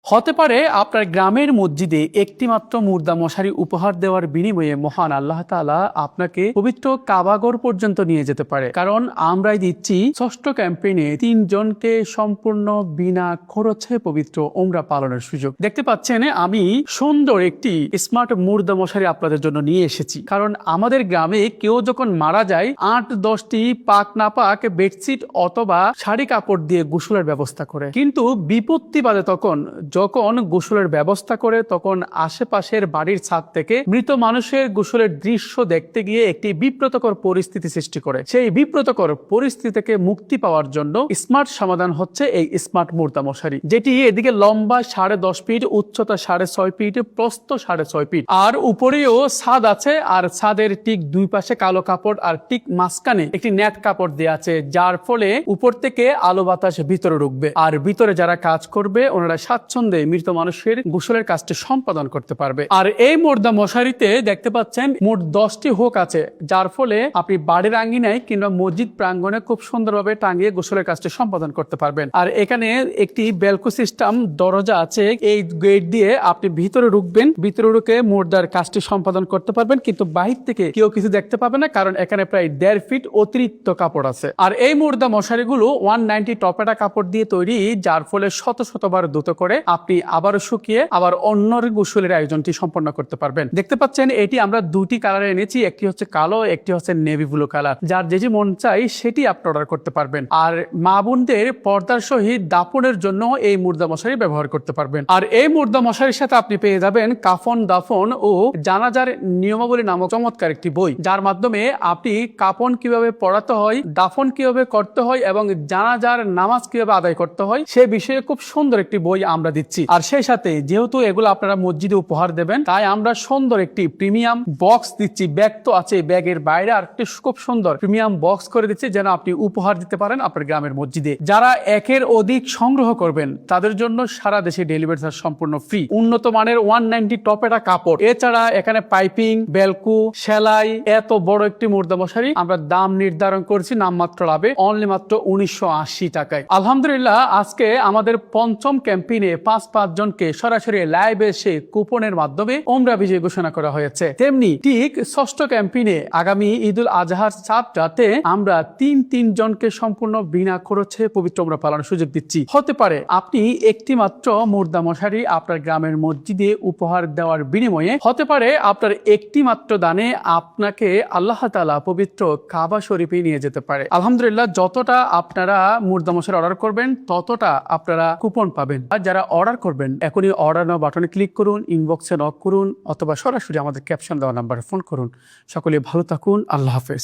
হতে পারে আপনার গ্রামের মসজিদে একটিমাত্র মুর্দা মশারি উপহার দেওয়ার বিনিময়ে মহান আল্লাহ তাআলা আপনাকে পবিত্র কাবাগর পর্যন্ত নিয়ে যেতে পারে। কারণ আমরাই দিচ্ছি ষষ্ঠ ক্যাম্পেইনে 3 জনকে সম্পূর্ণ বিনা খরচে পবিত্র ওমরা পালনের সুযোগ। দেখতে পাচ্ছেন আমি সুন্দর একটি স্মার্ট মুর্দা মশারি আপনাদের জন্য নিয়ে এসেছি। কারণ আমাদের গ্রামে কেউ যখন মারা যায় 8-10টি পাক না পাক বেডশিট অথবা শাড়ি কাপড় দিয়ে গোসলের ব্যবস্থা করে, কিন্তু বিপত্তি বাদে যখন গোসলের ব্যবস্থা করে তখন আশেপাশের বাড়ির ছাদ থেকে মৃত মানুষের গোসলের দৃশ্য দেখতে গিয়ে একটি বিব্রতকর পরিস্থিতি সৃষ্টি করে। সেই বিব্রতকর পরিস্থিতি থেকে মুক্তি পাওয়ার জন্য স্মার্ট সমাধান হচ্ছে এই স্মার্ট মুর্দা মশারি, যেটি এদিকে লম্বা 10.5 ফিট, উচ্চতা 6.5 ফিট, প্রস্থ 6.5 ফিট, আর উপরেও ছাদ আছে। আর ছাদের ঠিক দুই পাশে কালো কাপড় আর ঠিক মাঝখানে একটি নেট কাপড় দেওয়া আছে, যার ফলে উপর থেকে আলো বাতাস ভিতরে ঢুকবে। আর ভিতরে যারা কাজ করবে ওনারা স্বাচ্ছন্দ্যে মৃত মানুষের গোসলের কাজটি সম্পাদন করতে পারবে। আর এই মুর্দা মশারিতে দেখতে পাচ্ছেন মোট 10টি হুক আছে, যার ফলে আপনি বাড়ির আঙ্গিনায় কিংবা মসজিদ প্রাঙ্গণে খুব সুন্দরভাবে টাঙিয়ে গোসলের কাজটি সম্পাদন করতে পারবেন। আর এখানে একটি বেলকো সিস্টেম দরজা আছে, এই গেট দিয়ে আপনি ভিতরে ঢুকবেন, ভিতরে ঢুকে মুর্দার কাজটি সম্পাদন করতে পারবেন, কিন্তু বাহির থেকে কেউ কিছু দেখতে পাবে না, কারণ এখানে প্রায় 1.5 ফিট অতিরিক্ত কাপড় আছে। আর এই মুর্দা মশারিগুলো 190 টপেটা কাপড় দিয়ে তৈরি, যার ফলে শতবার দ্রুত করে আপনি আবারও শুকিয়ে আবার অন্যর গোসলের আয়োজনটি সম্পন্ন করতে পারবেন। দেখতে পাচ্ছেন এটি আমরা দুটি কালারে এনেছি, একটি হচ্ছে কালো, একটি হচ্ছে নেভি ব্লু কালার। যার যে মন চাই সেটি আপনি অর্ডার করতে পারবেন। আর মা বোনদের পর্দার সহিত দাফনের জন্য এই মুর্দা মশারি ব্যবহার করতে পারবেন। আর এই মুর্দা মশারির সাথে আপনি পেয়ে যাবেন কাফন, দাফন ও জানাজার নিয়মাবলী নামক চমৎকার একটি বই, যার মাধ্যমে আপনি কাফন কিভাবে পড়াতে হয়, দাফন কিভাবে করতে হয় এবং জানাজার নামাজ কিভাবে আদায় করতে হয় সে বিষয়ে খুব সুন্দর একটি বই আমরা দিচ্ছি। আর সেই সাথে যেহেতু এগুলো আপনারা মসজিদে উপহার দেবেন, তাই আমরা সুন্দর একটি প্রিমিয়াম বক্স দিচ্ছি। ব্যাগ তো আছে, ব্যাগের বাইরে আর একটি খুব সুন্দর প্রিমিয়াম বক্স করে দিচ্ছি, যেন আপনি উপহার দিতে পারেন আপনার গ্রামের মসজিদে। যারা একের অধিক সংগ্রহ করবেন তাদের জন্য সারা দেশে ডেলিভারি চার্জ সম্পূর্ণ ফ্রি। উন্নত মানের 190 টপেটা কাপড়, এছাড়া এখানে পাইপিং, বেলকু, সেলাই, এত বড় একটি মুর্দা মশারি আমরা দাম নির্ধারণ করেছি নামমাত্র লাভে, অনলি মাত্র 1980 টাকায়। আলহামদুলিল্লাহ, আজকে আমাদের পঞ্চম ক্যাম্পেইনে 5 জনকে সরাসরি লাইভে এসে কুপনের মাধ্যমে ওমরা বিজয় ঘোষণা করা হয়েছে। তেমনি ঠিক ষষ্ঠ ক্যাম্পেইনে আগামী ঈদুল আজহার চাঁদটাতে আমরা 3 জনকে সম্পূর্ণ বিনা খরচে পবিত্র ওমরা পালনের সুযোগ দিচ্ছি। হতে পারে আপনি একটি মাত্র মুর্দা মশারি আপনার গ্রামের মসজিদে উপহার দেওয়ার বিনিময়ে, হতে পারে আপনার একটি মাত্র দানে আপনাকে আল্লাহ তাআলা পবিত্র কাবা শরীফে নিয়ে যেতে পারে। আলহামদুলিল্লাহ, যতটা আপনারা মুর্দা মশারি অর্ডার করবেন ততটা আপনারা কুপন পাবেন। আর যারা অর্ডার করবেন এখনই অর্ডার নাও বাটনে ক্লিক করুন, ইনবক্সে নক করুন অথবা সরাসরি আমাদের ক্যাপশন দেওয়া নাম্বারে ফোন করুন। সকলে ভালো থাকুন, আল্লাহ হাফেজ।